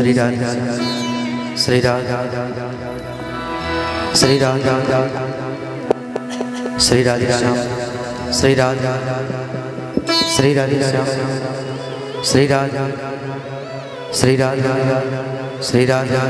श्री राधा श्री राधा श्री राधा श्री राधे श्याम श्री राधा श्री राधे श्याम श्री राधा श्री राधा श्री राधा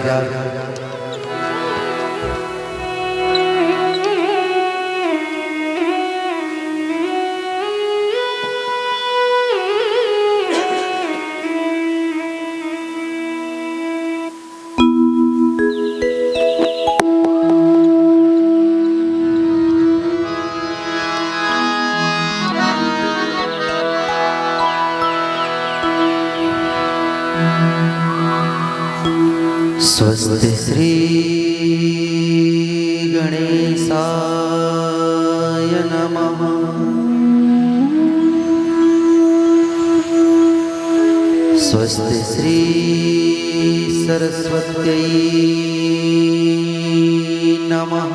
स्वस्ति श्री गणेशाय नमः। स्वस्ति श्री सरस्वत्यै नमः।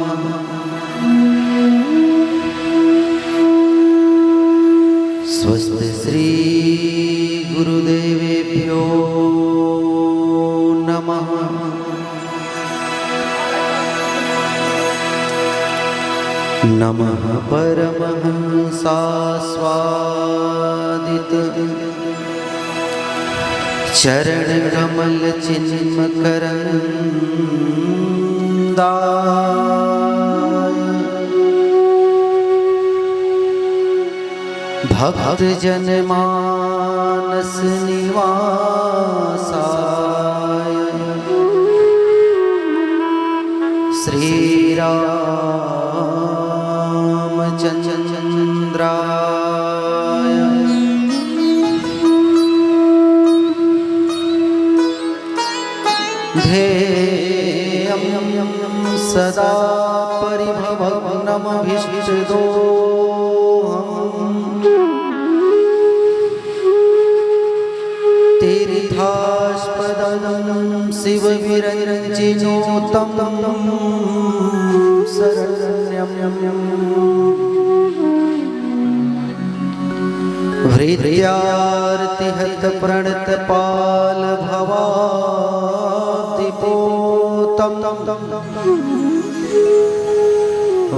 स्वस्ति श्री गुरुदेवेभ्यो नमः। नमः परमहंसास्वादित चरण कमल चिन्मकरन्दाय भक्त जनमानस निवासाय श्री रामचंद्राय ध्येयं सदा परिभवग्नमभीष्टदोहम् तीर्थास्पदं शिवविरञ्जिनोतं शरण्यं हृदयार्तिहतप्रणतपाल भवाब्धिपोतं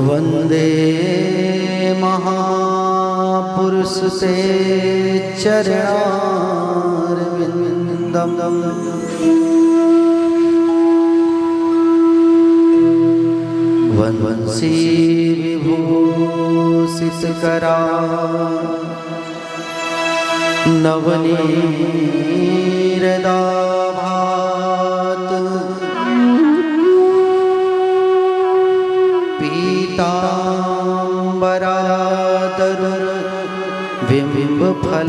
वन्दे महापुरुषते चरणारविन्दं वंशी विभूषितकरा नवनीरदाभात पीताम्बरादरुर बिम्बफलाधरोष्ठात्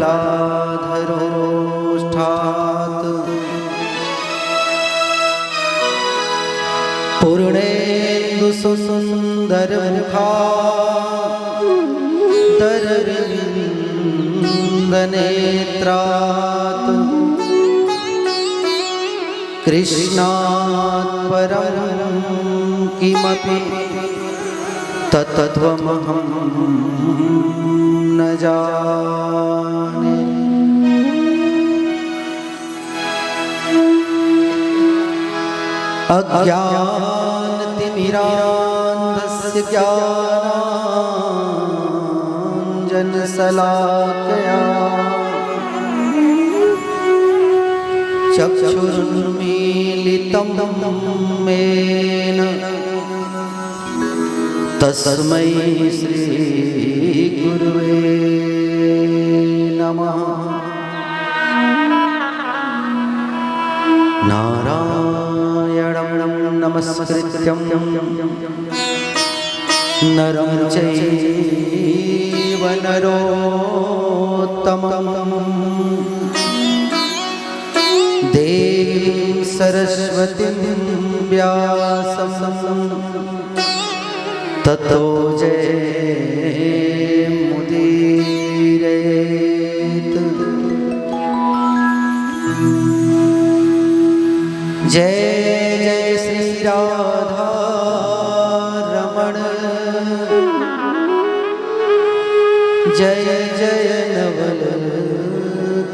पूर्णेन्दुसुन्दरमुखादरविन्दनेत्रात् कृष्णात् परं किमपि तत्त्वमहं न जाने। अज्ञानतिमिरान्धस्य ज्ञानाञ्जनशलाकया चक्षुरुन्मीलितं येन तस्मै श्रीगुरुवे नमः। नारायणं नमस्कृत्यं नरं चैव नरोत्तमं देवीं सरस्वतीं व्यासं ततो जयमुदीरयेत्। जय जय श्री राधा रमण जय जय नवल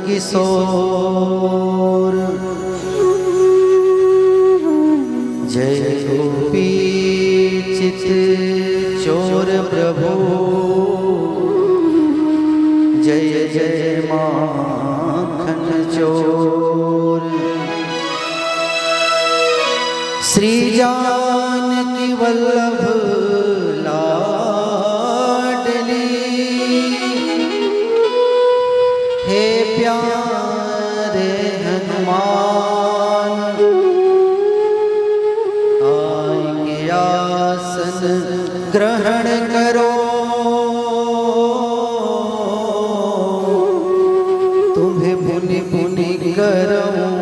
किशोर जय गोपी चित चोर प्रभु जय जय माखन चोर श्री जानकी वल्लभ लाडली हे प्यारे हनुमान आगे आसन ग्रहण करो तुम्हें पुनि पुनि करूं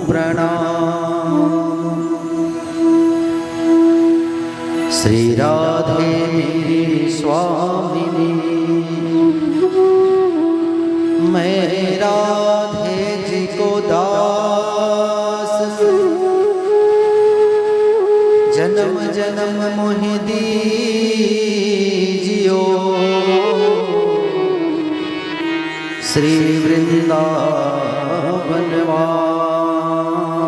प्रणाम। श्री राधे मेरी स्वामिनी मैं राधे जी को दास जन्म जन्म मोहि दीजियो श्री वृंदावन वास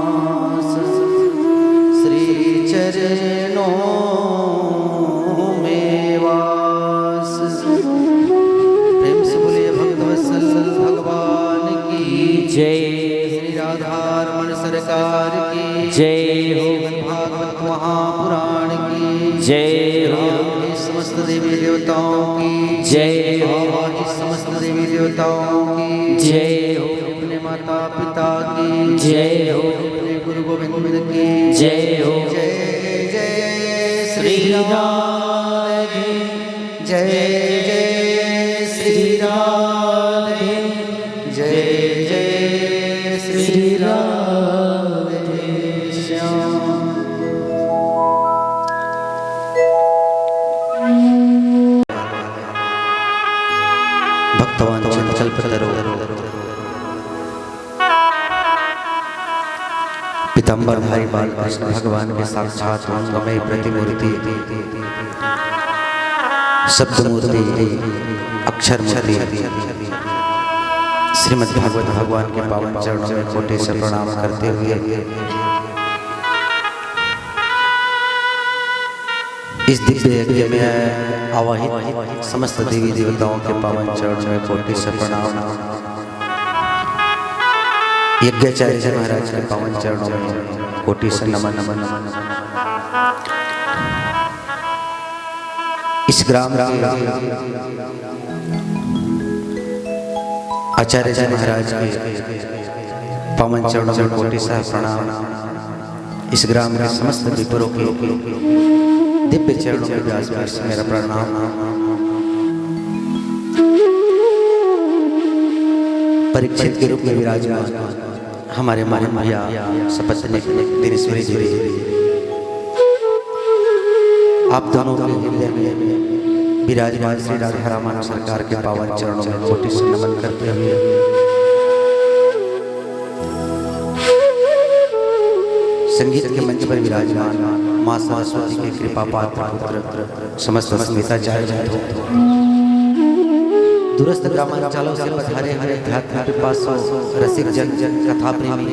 श्री चरणों में वास। प्रेम से बोलिए भक्तवत्सल भगवान की जय। श्री राधारमण सरकार की जय हो। भागवत महापुराण की जय हो। समस्त देवी देवताओं की जय हो। समस्त देवी देवताओं की जय हो। अपने माता पिता की जय हो। अपने गुरु गोविंद की जय हो। जय जय श्री राधे जय जय श्री राधे जय जय श्री राधे श्याम। भक्तवान कल्पतरो पीताम्बरधारी बालकृष्ण भगवान के साक्षात मंगमय प्रतिमूर्ति शब्दमूर्ति अक्षर मूर्ति श्रीमद् भागवत भगवान के पावन चरणों में कोटि से प्रणाम करते हुए इस दिव्य यज्ञ में आवाहित समस्त देवी देवताओं के पावन चरणों में कोटि से प्रणाम। यज्ञाचार्य जी महाराज के पावन चरणों में कोटि से नमन नमन नमन। इस ग्राम आचार्य जी महाराज के पावन चरणों में कोटि से प्रणाम। इस ग्राम के समस्त विप्रों के दिव्य चरणों में व्यास से मेरा प्रणाम। परीक्षित के रूप में विराजमान हमारे मानव भैया सपत्नी दिनेश्वरी जी आप दोनों के हृदय में विराजमान श्री राधारमण सरकार के पावन चरणों में कोटि से नमन करते हुए संगीत के मंच पर विराजमान मां सरस्वती की कृपा पात्र पुत्र समस्त स्मिताचार्य दूरस्थ ग्रामांचलों से पधारे हुए अध्यात्म पिपासु रसिक जन कथा प्रेमी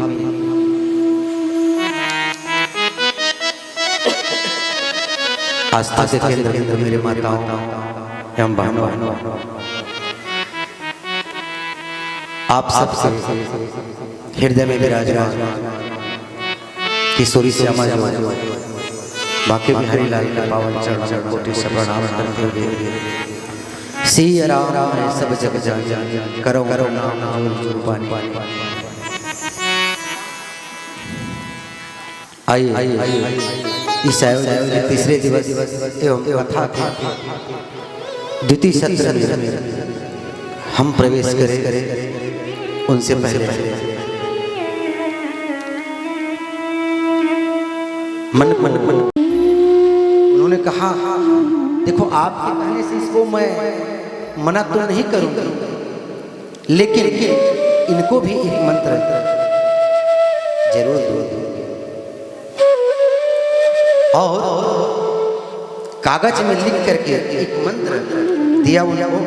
आस्था के केंद्र बिंदु मेरे माताओं एवं बहनों आप सबसे हृदय में विराजमान किशोरी श्यामा बाकी बिहारी लाल के पावन चरणों में कोटि से प्रणाम करते हुए सिया राम राम है सब जग जान करो करो नाम जोर पानी। आइए इस आयोजन के तीसरे दिवस एवं कथा के द्वितीय सत्र में हम प्रवेश करें उनसे पहले मन उन्होंने कहा देखो आपके कहने से इसको मैं मना तो नहीं करूंगा लेकिन इनको भी एक मंत्र जरूर दो और कागज में लिख करके एक मंत्र दिया उनको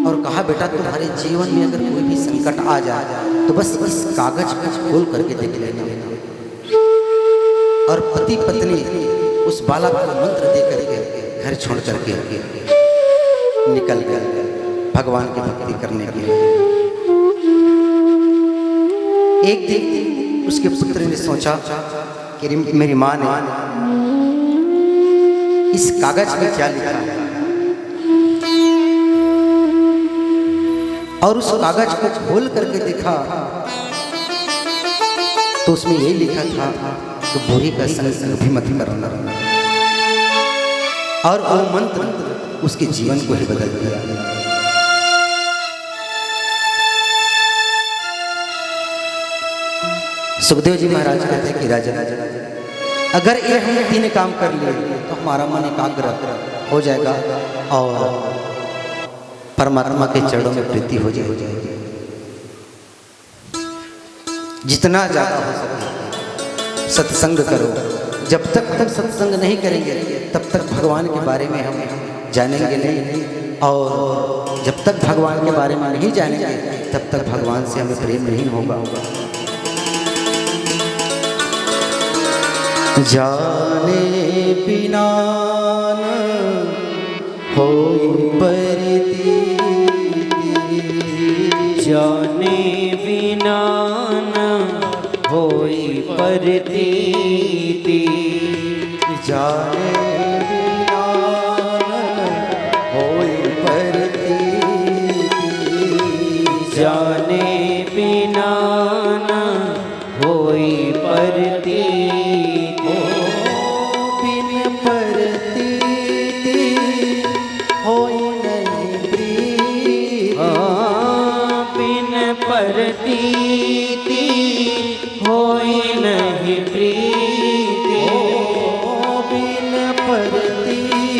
और कहा बेटा तुम्हारे जीवन में अगर कोई भी संकट आ जाए तो बस इस कागज को खोल करके देख लेना। और पति पत्नी उस बालक को मंत्र दे करके घर छोड़ करके निकल गए भगवान की भक्ति करने के लिए। एक दिन उसके पुत्र ने सोचा कि मेरी माँ ने इस कागज में क्या लिखा है, और उस कागज को खोल करके देखा तो उसमें यही लिखा था कि बुरी का संग भी मत करना, और वो मंत्र उसके जीवन को ही बदल दिया। सुखदेव जी महाराज कहते हैं कि राजा अगर ये हम 3 काम कर लिए तो हमारा मन एकाग्र हो जाएगा और परमात्मा के चरणों में प्रीति हो जाएगी। जितना ज़्यादा हो सके सत्संग करो। जब तक सत्संग नहीं करेंगे तब तक भगवान के बारे में हम जानेंगे नहीं, और जब तक भगवान के बारे में नहीं जानेंगे तब तक भगवान से हमें प्रेम नहीं होगा। जाने बिना होई परती, जाने बिना होई परतीति, जाने बिना होई परतीति, जाने बिना होई परतीति, बिन परतीति होई नहीं प्रीति, बिन परतीति होई नहीं प्रीति, बिन परतीति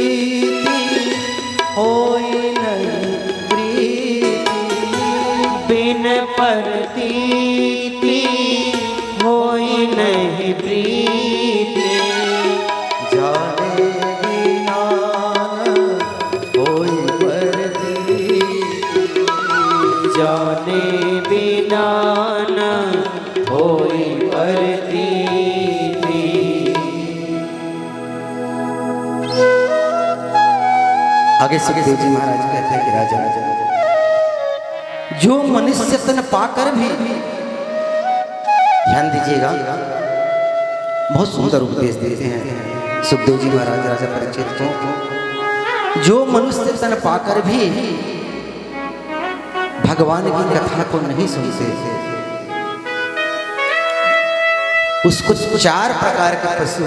होई नहीं प्रीति, बिन परतीति होई नहीं प्रीति, जाने बिना होई परतीति, जाने बिना न होई परतीति। आगे सुखदेव जी महाराज कहते हैं कि राजा जो मनुष्य तन पाकर भी, ध्यान दीजिएगा, बहुत सुंदर उपदेश देते हैं सुखदेव जी महाराज राजा परीक्षित को। जो मनुष्य तन पाकर भी भगवान की कथा को नहीं सुनते उसको 4 प्रकार के पशु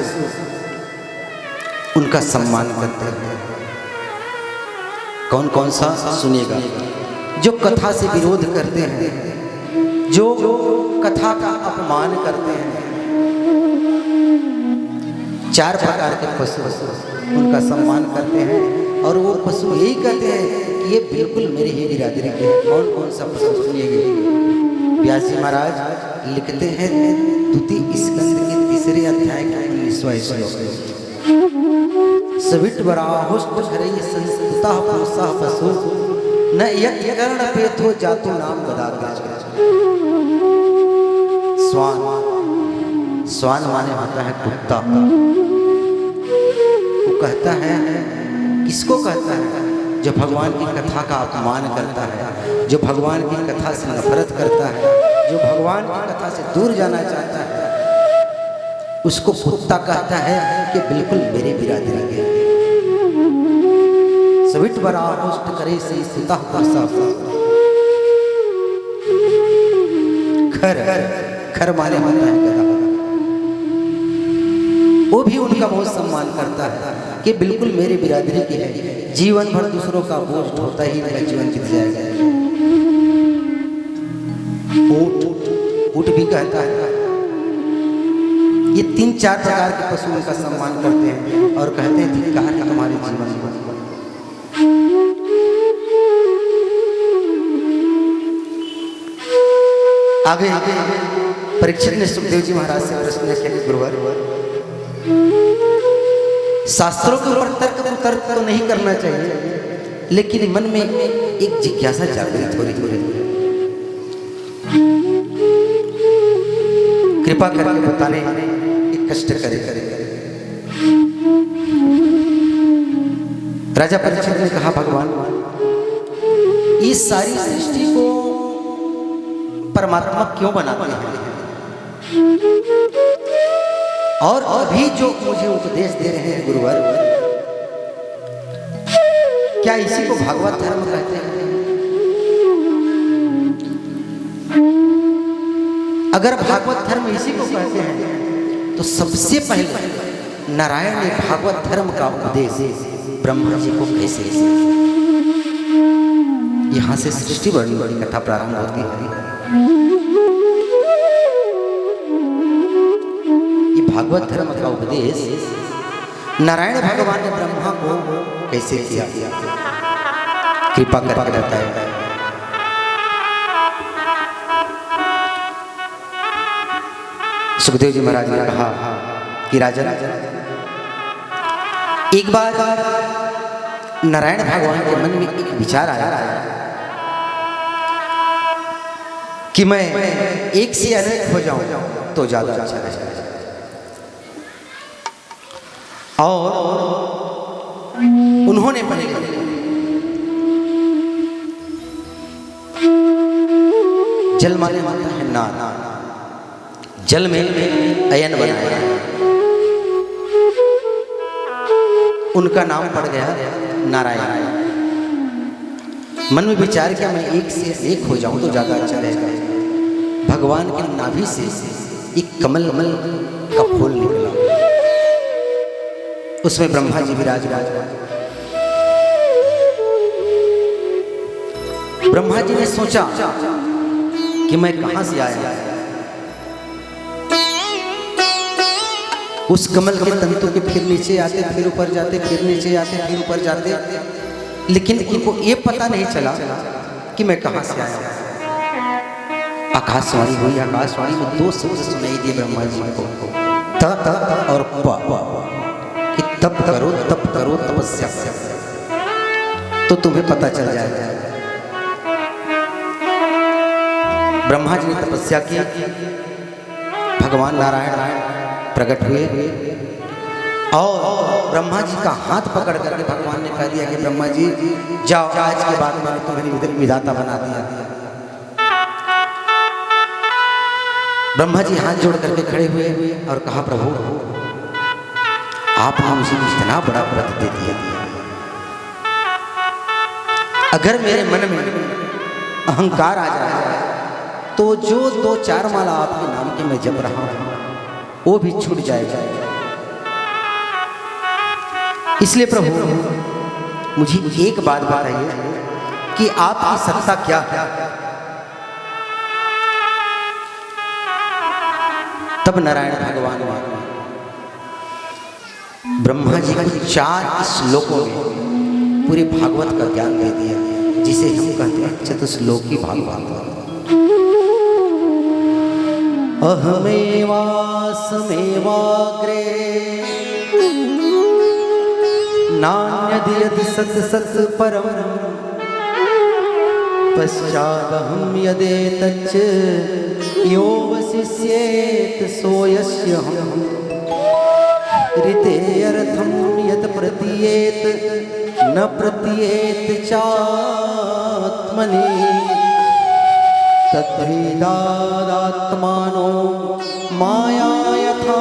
उनका सम्मान करते हैं। कौन कौन सा सुनिएगा। जो कथा से विरोध करते हैं, जो कथा का अपमान करते हैं, 4 प्रकार के पशु उनका सम्मान करते हैं। और वो पशु यही कहते हैं कि ये बिल्कुल मेरे ही बिरादरी के हैं। कौन कौन सा पशु सुनिएगा। व्यास जी महाराज लिखते हैं द्वितीय स्कंद के 3रे अध्याय का 19वां श्लोक, सविट वराहोष्ट हरे संस्कृता पुरुषा पशु न यज्ञकर्ण पेथो जातु नाम गदाग्रज। स्वान, स्वान माने होता है कुत्ता। वो कहता है, किसको कहता है? जो भगवान की कथा का अपमान करता है, जो भगवान की कथा से नफरत करता है, जो भगवान की कथा से दूर जाना चाहता है, उसको कुत्ता कहता है कि बिल्कुल मेरे बिरादरी के। सविट वराहोष्ट करे से सुता पुरुषा। खर, खर माने होता है गधा। वो भी उनका बहुत सम्मान करता है कि बिल्कुल मेरे बिरादरी की है। जीवन भर दूसरों का बोझ ढोता ही मेरा जीवन बीत जाएगा। ऊंट, ऊंट भी कहता है। ये 3-4 प्रकार के पशु उनका सम्मान करते हैं और कहते हैं धिक्कार है हमारे जीवन को। आगे परीक्षित ने सुखदेव जी महाराज से प्रश्न किया कि गुरुवर, शास्त्रों के ऊपर तर्क तो नहीं करना चाहिए, लेकिन मन में एक जिज्ञासा जागृत हो रही। कृपा करके बताने कष्ट करे। राजा परीक्षित ने कहा, भगवान इस सारी सृष्टि को परमात्मा क्यों बनाते हैं? और अभी जो मुझे उपदेश दे रहे हैं गुरुवर, क्या इसी को भागवत धर्म कहते हैं? अगर भागवत धर्म इसी को कहते हैं तो सबसे पहले नारायण ने भागवत धर्म का उपदेश ब्रह्मा जी को कैसे दिया? यहां से सृष्टि वर्णन की कथा प्रारंभ होती है। ये भागवत धर्म का उपदेश नारायण भगवान ने ब्रह्मा को कैसे किया? कृपा करके बताएं। सुखदेव जी महाराज ने कहा कि राजा, एक बार नारायण भगवान के मन में एक विचार आया कि मैं एक से अनेक हो जाऊं तो ज्यादा अच्छा रहेगा। और उन्होंने पहले जल माने माता है नार, जल में अयन बनाया, उनका नाम पड़ गया नारायण। मन में विचार किया मैं एक से एक हो जाऊं तो ज्यादा अच्छा रहेगा। भगवान के नाभि से एक कमल का फूल निकला, उसमें ब्रह्मा जी विराजमान। ब्रह्मा जी ने सोचा कि मैं कहां से आया। उस कमल के तंतु के फिर नीचे आते, फिर ऊपर जाते, फिर नीचे आते, फिर ऊपर जाते, लेकिन उनको ये पता नहीं चला कि मैं कहां से आया। आकाशवाणी हुई, आकाशवाणी में दो शब्द सुनाई दिए ब्रह्मा जी को, त और प, कि तप करो तपस्या, तो तुम्हें पता चल जाएगा। ब्रह्मा जी ने तपस्या की, भगवान नारायण प्रकट हुए और ब्रह्मा जी का हाथ पकड़ करके भगवान ने कह दिया कि ब्रह्मा जी जाओ, आज के बाद मैंने तुम्हें विधाता बना दिया। ब्रह्मा जी हाथ जोड़ करके खड़े हुए और कहा, प्रभु आपने मुझे इतना बड़ा व्रत दे दिया, अगर मेरे मन में अहंकार आ जाए तो जो 2-4 माला आपके नाम के मैं जप रहा हूं वो भी छूट जाएगा। इसलिए प्रभु मुझे एक बात बताइए कि आपकी सत्ता क्या है? तब नारायण भगवान ने ब्रह्मा जी को 4 श्लोकों में पूरे भागवत का ज्ञान दे दिया, जिसे हम कहते हैं चतुश्लोकी भागवत। अहमेवास्मेवाग्रे नान्यद् सत् सत् परम पश्चादहं यदेतच्च यो वसिष्येत् सोऽयस्यहम् ऋतेऽर्थं यत् प्रतीयेत् न प्रतीयेत् चात्मनि तद्भेदादात्मानो माया यथा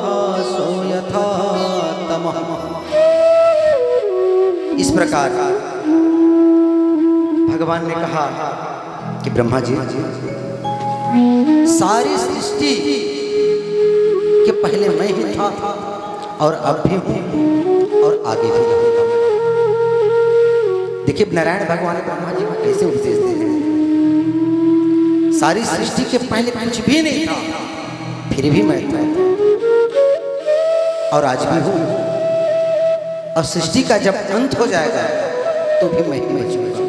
भासो यथा तमः। इस प्रकार भगवान ने कहा कि ब्रह्मा जी सारी सृष्टि के पहले मैं ही था और अब भी हूं और आगे भी रहूंगा। देखिए नारायण भगवान ब्रह्मा जी को कैसे उपदेश दे रहे हैं। सारी सृष्टि के पहले कुछ भी नहीं था, फिर भी मैं था और आज भी हूं, और सृष्टि का जब अंत हो जाएगा तो भी मैं ही रहूंगा।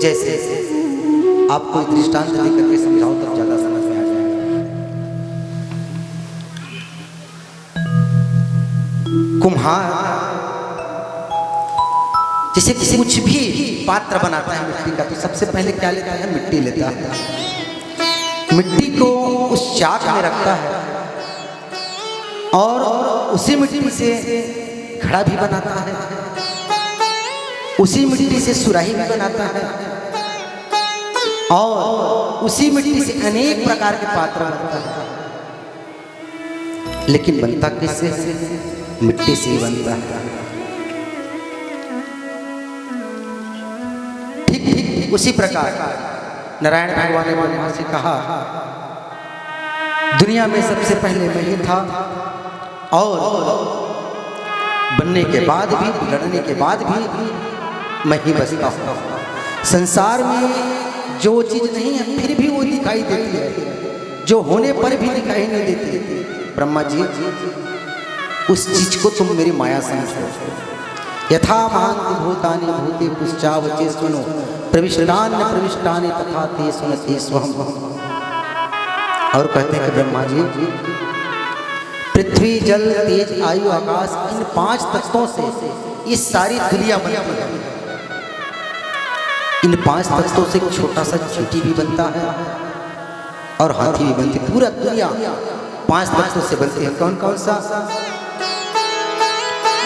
जैसे आपको दृष्टांत देकर के समझाओ तब ज्यादा समझ में आ जाएगा। कुम्हार जैसे किसी कुछ भी पात्र बनाता है मिट्टी का, तो सबसे पहले क्या लेता है? मिट्टी लेता है। मिट्टी को उस चाक में रखता है और उसी मिट्टी से घड़ा भी बनाता है, उसी मिट्टी से सुराही भी बनाता है और उसी मिट्टी से अनेक प्रकार के पात्र बनता है। लेकिन बनता किससे? मिट्टी से ही बनता है। ठीक उसी प्रकार नारायण भगवान ने ब्रह्मा से कहा, दुनिया में सबसे पहले मैं ही था और बनने के बाद भी, बिगड़ने के बाद भी मैं ही बसता हूँ। संसार में जो चीज नहीं है फिर भी वो दिखाई देती है, जो होने पर भी दिखाई नहीं देती। ब्रह्मा जी, उस चीज को तुम मेरी माया समझो। यथा महांति भूतानि भूते पुश्चावचे सुनो प्रविष्टानि प्रविष्टानि तथा ते सुनते स्वहम्। और कहते हैं कि ब्रह्मा जी, पृथ्वी जल तेज आयु आकाश, इन 5 तत्वों से ये सारी दुनिया बनती है। इन 5 तत्वों से एक छोटा सा चींटी भी बनता है और हाथी भी बनती है। पूरा दुनिया 5 तत्वों से बनती है। कौन कौन सा?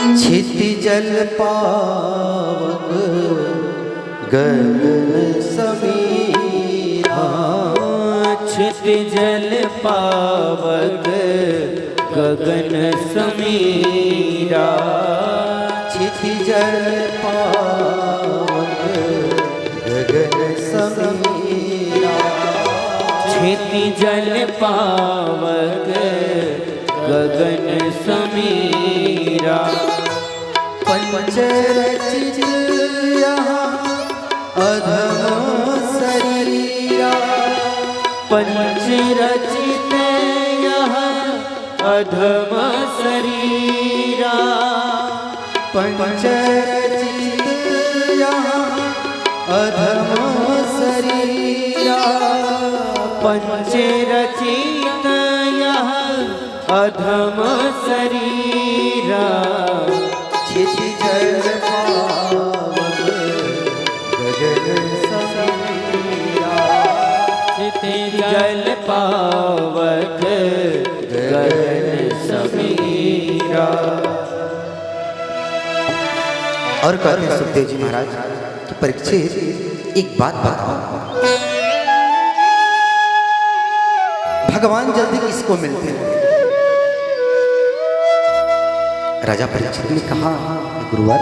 क्षिति जल पावक गगन समीरा, क्षिति जल पावक गगन समीरा, क्षिति जल पावक गगन समीरा, क्षिति जल पावक गगन समीरा, पंचरचित यहाँ अधम शरीरा, पंचरचित यहाँ अधम शरीरा, पंचरचित यहाँ अधम शरीरा, पंचरचित यहाँ अधम शरीरा, क्षिति जल पावक गगन समीरा, क्षिति जल पावक गगन समीरा। और कहते हैं सुखदेव जी महाराज कि परीक्षित एक बात बताओ, भगवान जल्दी किसको मिलते हैं? राजा परीक्षित ने कहा, गुरुवर,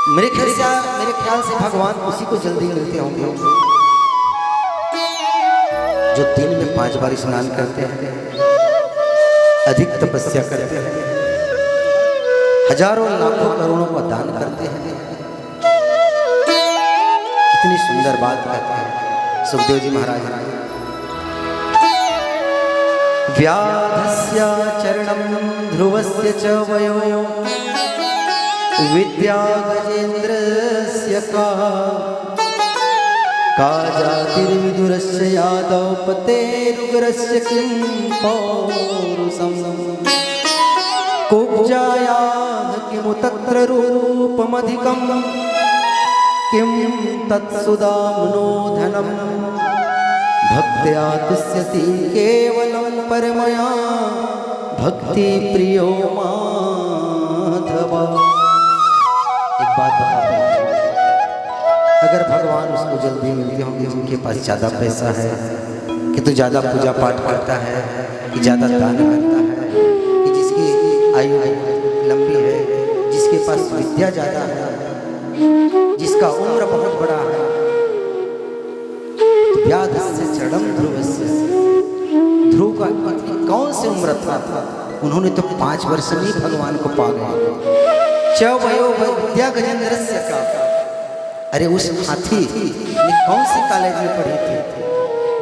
मेरे ख्याल से भगवान उसी को जल्दी मिलते होंगे जो दिन में 5 बार स्नान करते हैं, अधिक तपस्या करते हैं, हजारों लाखों करोड़ों का दान करते हैं। कितनी सुंदर बात कहते हैं सुखदेव जी महाराज। व्याधस्य चरणं ध्रुवस्य च वयो विद्या गजेन्द्रस्य का जातिर्विदुरस्य यादव पतेरुग्रस्य किं पौरुषम् कुब्जायाः किमु तत्र रूपमधिकं किं तत्सुदाम्नो धनम् भक्त्या तुष्यति केवलं परमया भक्ति प्रियो माधव। एक बात बता, अगर भगवान उसको जल्दी मिलते होंगे जिनके पास ज़्यादा पैसा है, कि तो ज़्यादा पूजा पाठ करता है, कि ज़्यादा दान करता है, कि जिसकी आयु लंबी है, जिसके पास विद्या ज़्यादा है, जिसका उम्र बहुत बड़ा है, व्याधस्य चरणं ध्रुवस्य, ध्रुव का कौन सी उम्र था? उन्होंने तो 5 वर्ष में भगवान को पा गए। च वयो विद्या गजेन्द्रस्य का, अरे उस हाथी ने कौन सी कॉलेज में पढ़ी थी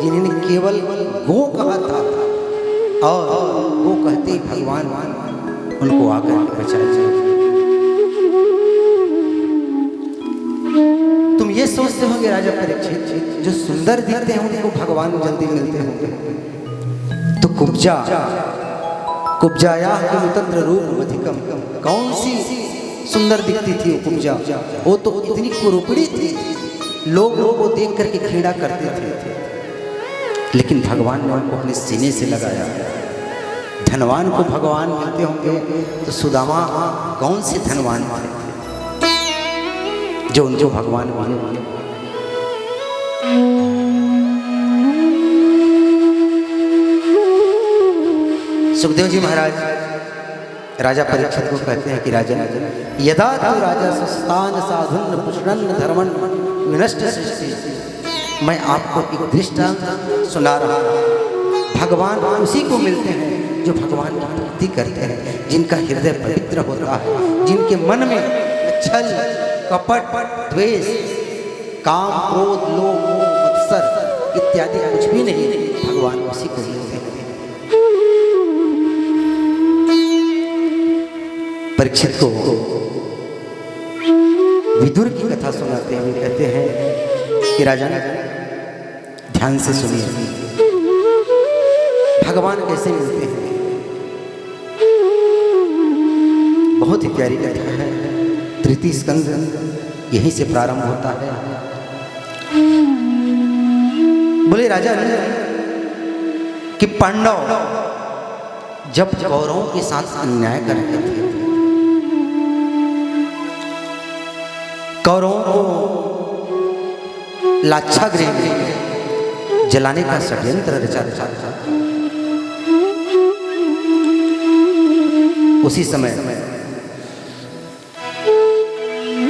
जिन्होंने केवल गो कहा था और वो कहते ही भगवान उनको आकर बचाए। तुम ये सोचते होंगे राजा परीक्षित, जो सुंदर दिखते हैं उनको भगवान जल्दी मिलते होंगे, तो कुब्जाया तंत्र रूप अधिकम, कौन सी सुंदर दिखती थी वो कुब्जा? वो तो इतनी कुरूपड़ी थी, लोगों को देख करके घृणा करते थे। लेकिन भगवान ने उनको अपने सीने से लगाया। धनवान को भगवान मिलते होंगे तो सुदामा कौन से धनवान थे जो उनको भगवान मिले। सुखदेव जी महाराज राजा परीक्षित को कहते हैं कि राजन, यदा तु राजा सुस्तान साधुन पुष्णन धर्मन विनष्ट सृष्टि। मैं आपको एक दृष्टांत सुना रहा हूँ। भगवान उसी को मिलते हैं जो भगवान की भक्ति करते हैं, जिनका हृदय पवित्र होता है, जिनके मन में छल कपट द्वेष काम क्रोध लोभ मोह मत्सर इत्यादि कुछ भी नहीं। भगवान उसी को मिलते हैं। परीक्षित को विदुर की कथा सुनाते हुए कहते हैं कि राजा ध्यान से सुनिए, भगवान कैसे मिलते हैं। बहुत ही प्यारी कथा है। तृतीय स्कंद यहीं से प्रारंभ होता है। बोले राजा कि पांडव जब कौरवों के साथ अन्याय करते थे, कौरवों को लाक्षागृह में जलाने का षड्यंत्र रचा था। उसी समय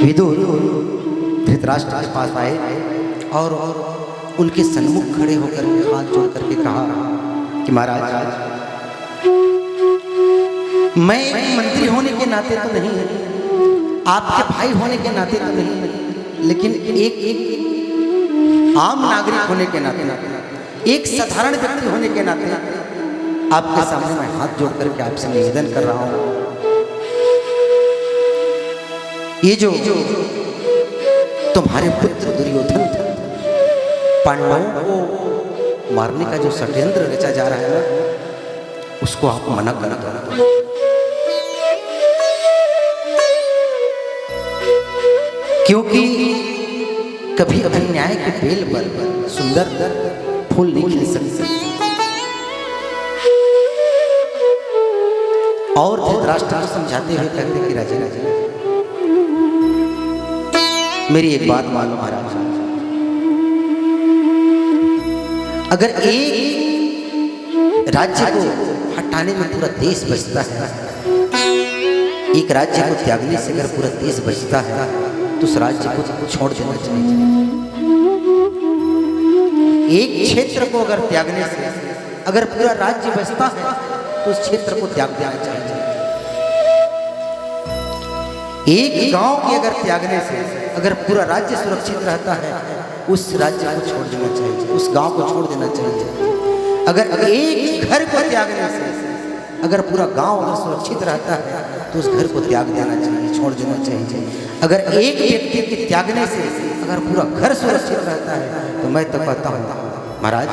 विदुर धृतराष्ट्र के पास आए और उनके सन्मुख खड़े होकर हाथ जोड़ करके कहा कि महाराज, मैं मंत्री होने के नाते तो नहीं, आपके भाई होने के नाते तो नहीं, लेकिन एक आम नागरिक होने के नाते, एक साधारण व्यक्ति होने के नाते आपके सामने मैं हाथ जोड़ करके आपसे निवेदन कर रहा हूं। ये जो तुम्हारे पुत्र दुर्योधन पांडवों को मारने का जो षड्यंत्र रचा जा रहा है ना, उसको आप मना कर दो। क्योंकि कभी अन्याय के बेल पर सुंदर फूल नहीं खिल सकते। और धृतराष्ट्र को समझाते हुए कहते कि राजा मेरी एक बात मानो महाराज, अगर एक राज्य को हटाने में पूरा देश बचता है, एक राज्य को त्यागने से अगर पूरा देश बचता है तो उस राज्य को छोड़ देना चाहिए। एक क्षेत्र को अगर त्यागने से अगर पूरा राज्य बचता है तो उस क्षेत्र को त्याग देना चाहिए। एक गांव के अगर त्यागने से अगर पूरा राज्य सुरक्षित रहता है, उस राज्य को छोड़ देना चाहिए, उस गांव को छोड़ देना चाहिए। अगर एक घर को त्यागने से अगर पूरा गांव अगर सुरक्षित रहता है तो उस घर को त्याग देना चाहिए, छोड़ देना चाहिए। अगर एक व्यक्ति के त्यागने से अगर पूरा घर सुरक्षित रहता है तो मैं तो कहता हूँ महाराज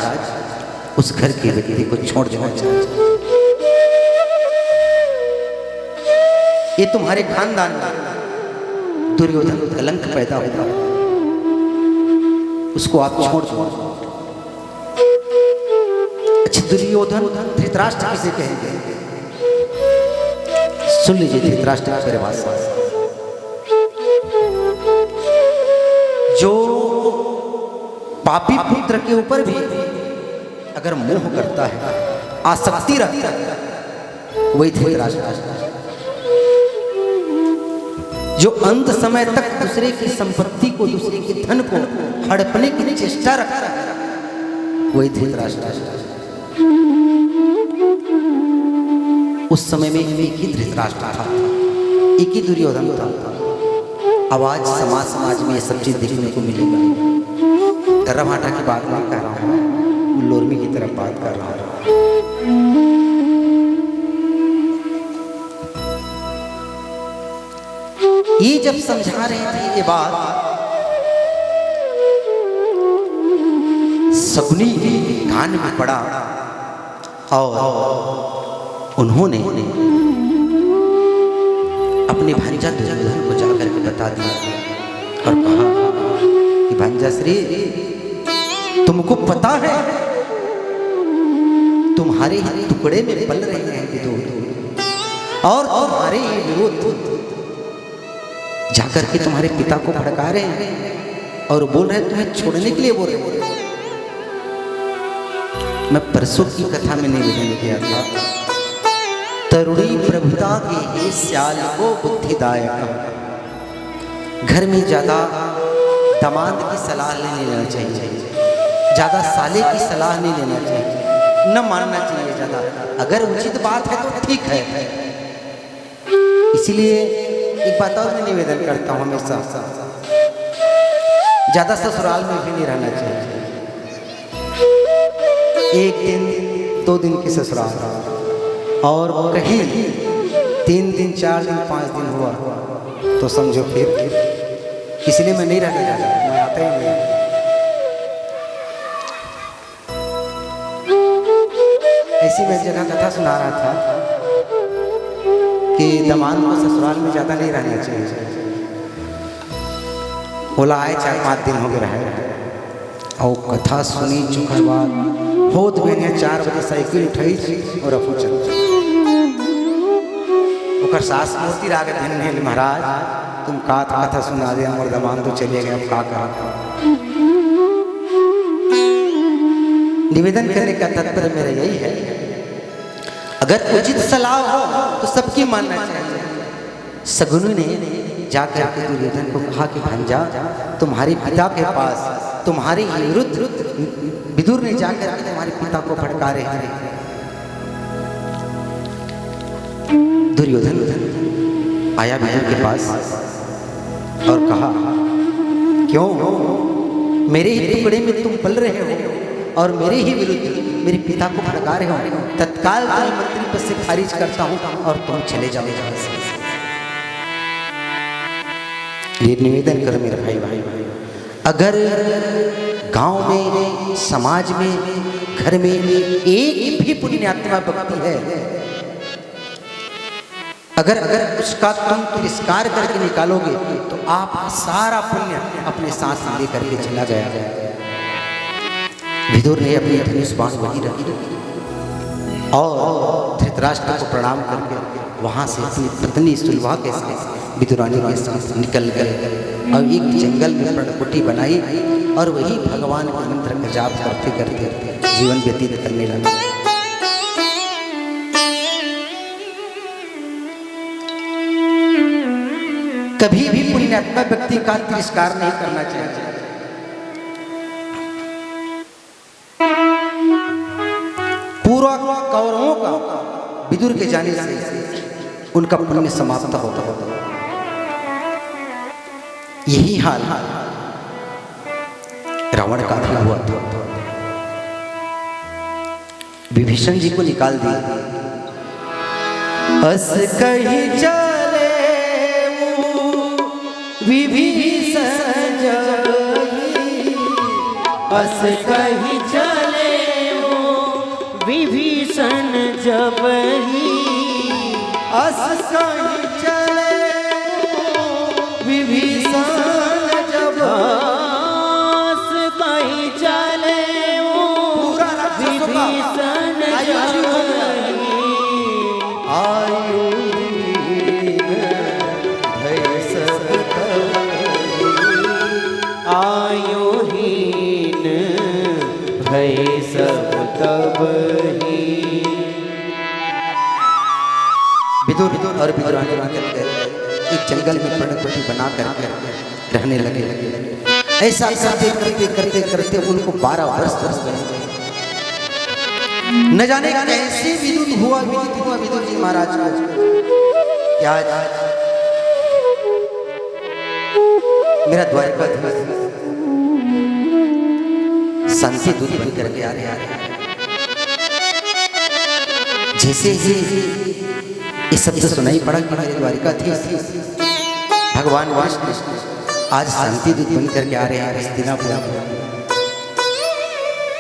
उस घर के व्यक्ति को छोड़ देना चाहिए। ये तुम्हारे खानदान में दुर्योधन कलंक पैदा होगा, उसको आप छोड़ दो। अच्छा, दुर्योधन धृतराष्ट्र किसे कहेंगे? सुन लीजिए धृतराष्ट्र की परिभाषा। जो पापी पुत्र के ऊपर भी अगर मोह करता है, आसक्ति रखता है, वही धृतराष्ट्र। जो अंत समय तक दूसरे की संपत्ति को, दूसरे के धन को हड़पने की चेष्टा रखता है, वही धृतराष्ट्र। उस समय में एक ही धृतराष्ट्र था, एक ही दुर्योधन था। अब आज समाज में ये सब चीज देखने को मिलेगा। दर्रा भाटा की बात नहीं कर रहा हूँ, लोरमी की तरफ बात कर रहा हूँ। ये जब समझा रहे थे ये बात, शकुनी कान में पड़ा और उन्होंने अपने भांजा दुर्योधन को जाकर के बता दिया और कहा कि भांजा श्री, तुमको पता है तुम्हारे ही टुकड़े में पल रहे हैं विदुर, और तुम्हारे ही विरुद्ध जाकर के तुम्हारे पिता को भड़का रहे हैं और बोल रहे हैं तुम्हें छोड़ने के लिए बोल रहे हैं। मैं परसों की कथा में निवेदन किया था, तरुणी प्रभुता के हे श्याल को बुद्धिदायक। घर में ज्यादा दामाद की सलाह नहीं लेना चाहिए, ज्यादा साले की सलाह नहीं लेना चाहिए, न मानना चाहिए ज्यादा। अगर उचित बात है तो ठीक है। इसीलिए एक बात और मैं निवेदन करता हूँ, हमेशा ज्यादा ससुराल में भी नहीं रहना चाहिए। एक दिन 2 दिन की ससुराल, और कहीं 3 दिन 4 दिन 5 दिन हुआ तो समझो फिर। इसलिए मैं नहीं रहने जा रहा, मैं आता ही नहीं। ऐसी मैं जगह कथा सुना रहा था कि दामाद को ससुराल में ज्यादा नहीं रहना चाहिए। बोला आए 4-5 दिन हो गए रहे, और कथा सुनी चुका बाद होत मैंने 4 बजे साइकिल उठाई और अफू चल ओकर सास मूर्ति राग धन महाराज तुम कथा सुना दे, और दामाद तो चले गए, अब का करा। निवेदन करने का तात्पर्य मेरा यही है, अगर उचित सलाह हो तो सबकी मानना चाहिए। सगुनु ने जाकर के दुर्योधन को कहा कि भांजा तुम्हारे पिता के पास तुम्हारे विरुद्ध विदुर ने जाकर के तुम्हारे पिता को भड़का रहे हैं। दुर्योधन आया विदुर के पास और कहा क्यों मेरे ही टुकड़े में तुम पल रहे हो और मेरे ही विरुद्ध मेरे पिता को भड़का रहे हो। तत्काल तुम्हें मंत्री पद से खारिज करता हूं और तुम चले जाओ। ये निवेदन करो मेरे भाई, अगर गांव में, समाज में, घर में एक भी पुण्यात्मा व्यक्ति है, अगर उसका तुम तिरस्कार करके निकालोगे तो आपका सारा पुण्य अपने सांस लेकर के चला गया। विदुर ने अपनी धनुष बाण वहीं रखी और धृतराष्ट्र को प्रणाम करके वहां से अपनी पत्नी सुलभा के साथ विदुरानी के साथ निकल गए और एक जंगल में पर्णकुटी बनाई और वही भगवान के मंत्र का जाप करते करते जीवन व्यतीत करने लगे। कभी भी पुण्यात्मा व्यक्ति का तिरस्कार नहीं करना चाहिए। पूरा कौरवों का विदुर के जाने से उनका पुण्य समाप्त होता। यही हाल रावण का भी हुआ था। विभीषण जी को निकाल दिया। अस कही चले विभीषण जबहि, अस कही चले विभीषण जबहि, अस कही चले विभीषण जबहि, अस कही चले विभीषण जबहि, आयुहीन भय सब तबहि। विदुर और विदुरानी एक जंगल में पर्णकुटी बना कर रहने लगे। ऐसा करते करते करते करते उनको 12 वर्ष गए। न जाने कैसे विदित हुआ विदुर जी महाराज को क्या मेरा द्वारकाधीश शांति दूत बन करके आ रहे। जैसे ही ये शब्द सुनाई पड़ा कि मेरे द्वारकाधीश भगवान विष्णु आज शांति दूत बन करके आ रहे हैं हस्तिनापुर।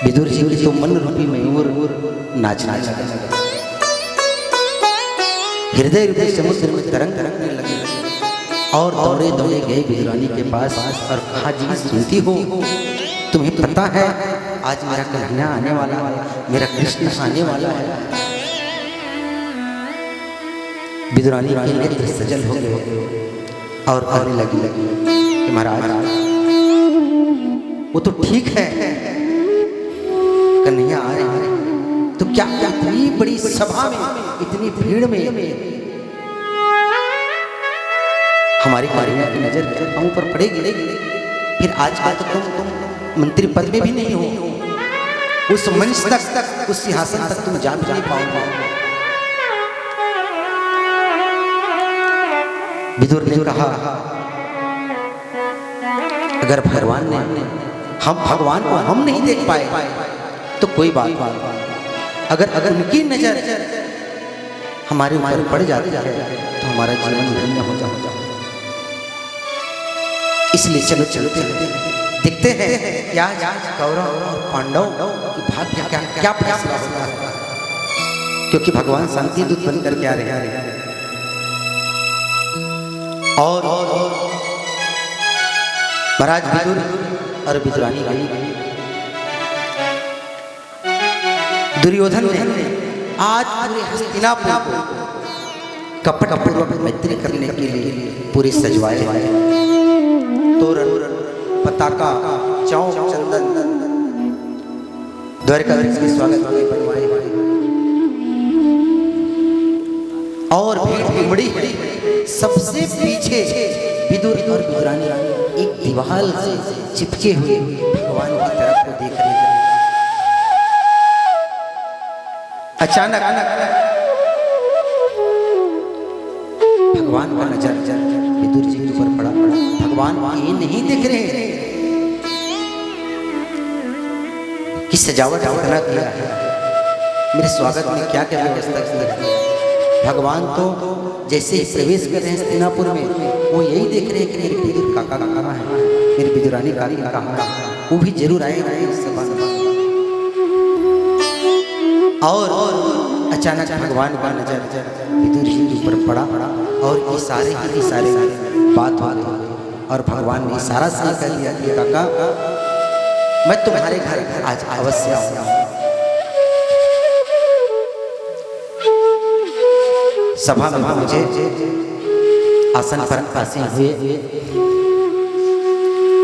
विदुर जी तो मन रूपी मयूर नाचने लगा। हृदय हृदय समुद्र में तरंग तरंगने लगे और दौड़े दौड़े गए विदुरानी के पास और कहा जी सुनती हो, तुम्हें पता है आज मेरा कन्हैया आने वाला है, मेरा कृष्ण आने वाला है। विदुरानी के नेत्र सजल हो गए और कहने लगी कि महाराज वो तो ठीक है, कन्हैया आ रहे हैं, तो क्या क्या इतनी बड़ी सभा में, इतनी भीड़ में हमारी कन्हैया की नजर हम पर पड़ेगी? फिर आज तक तुम मंत्री पद में भी नहीं हो, उस मंच तक उस सिंहासन तक तुम जा भी नहीं पाओगे। विदुर ने कहा अगर भगवान ने हम भगवान को हम नहीं देख पाए तो कोई बात नहीं, अगर उनकी नजर हमारे ऊपर पड़ जाती है तो हमारा जीवन धन्य हो जाता है। इसलिए चलो चलते देखते हैं क्या कौरव और पांडव की भाग्य क्या क्या फैसला होता है, क्योंकि भगवान शांति दूत बनकर के आ रहे हैं। और महाराज विदुर और विदुरानी गई। दुर्योधन ने आज पूरे हस्तिनापुर को कपटपूर्वक मैत्री करने के लिए पूरे सजवाए, तोरण, पताका, चौक, चंदन, द्वारकाधीश के स्वागत के बनवाए और भीड़ बड़ी है। सबसे पीछे विदुर और विदुरानी एक दीवार से चिपके हुए भगवान की तरफ को देख रहे हैं। अचानक भगवान का नजर विदुर जी के ऊपर पड़ा। भगवान ये नहीं देख रहे कि सजावट कितना किया है, मेरे स्वागत में क्या क्या व्यवस्था की है। भगवान तो जैसे ही प्रवेश कर रहे हैं हस्तिनापुर में, वो यही देख रहे हैं कि मेरे विदुर काका कहाँ है, मेरी विदुरानी काकी कहाँ है, वो भी जरूर आएगा इस सभा में। और अचानक भगवान का नजर विदुर जी के ऊपर पड़ा और इशारे बात हो गई और भगवान ने इशारा से कह दिया कि काका मैं तुम्हारे घर आज अवश्य आऊंगा। सभा में मुझे आसन पर आसीन हुए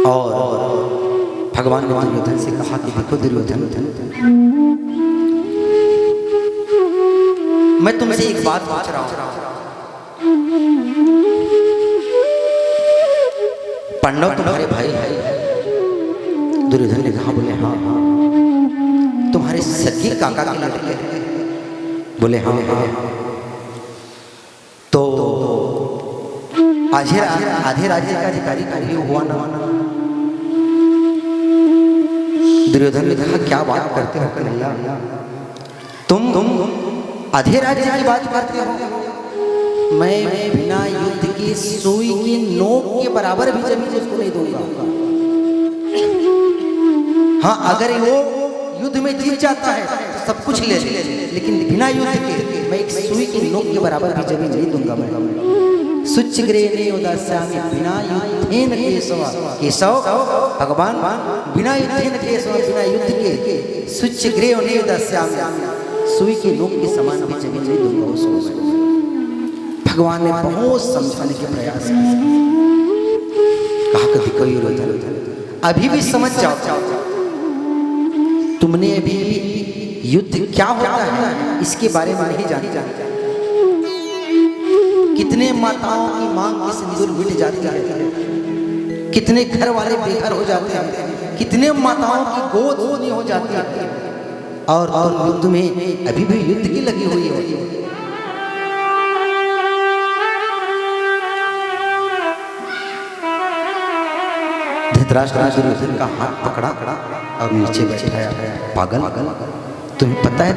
और भगवान ने दुर्योधन से कहा कि देखो दुर्योधन, मैं तुमसे एक बात पूछ रहा हूं। पांडव तुम्हारे भाई है? दुर्योधन ने कहा, बोले हाँ। तुम्हारे सगे काका के लड़के? बोले हाँ। तो आधे राज्य का अधिकारी कभी हुआ ना? दुर्योधन ने कहा, क्या बात करते हो कन्हैया, तुम आधे राज्य की बात करते हो? मैं बिना युद्ध की सुई की नोक के बराबर भी जमीन उसको नहीं दूंगा। हाँ, अगर वो युद्ध में जीत जाता है तो सब कुछ ले ले, लेकिन बिना युद्ध के मैं एक सुई की नोक के बराबर भी जमीन नहीं दूंगा। मैं शुचिग्रेणे उदास्यामि बिना युद्धेन केशव। केशव भगवान बिना युद्धेन केशव, बिना युद्ध के शुचिग्रेणे उदास्यामि, सुई की नोक के समान भी जमीन नहीं दूंगा उसको। भगवान ने बहुत समझाने के प्रयास किए। कहा कभी कोई अभी भी समझ जाओ, तुमने अभी युद्ध क्या होता है इसके बारे में नहीं जाना। कितने माताओं की मांग की सिंदूर मिट जाती है, कितने घर वाले बेघर हो जाते हैं, कितने माताओं की गोद सोनी हो जाती है, और युद्ध में अभी भी युद्ध की लगी हुई है। धृतराष्ट्र दुर्योधन का हाथ पकड़ा और नीचे बैठाया। पागल, तुम्हें पता है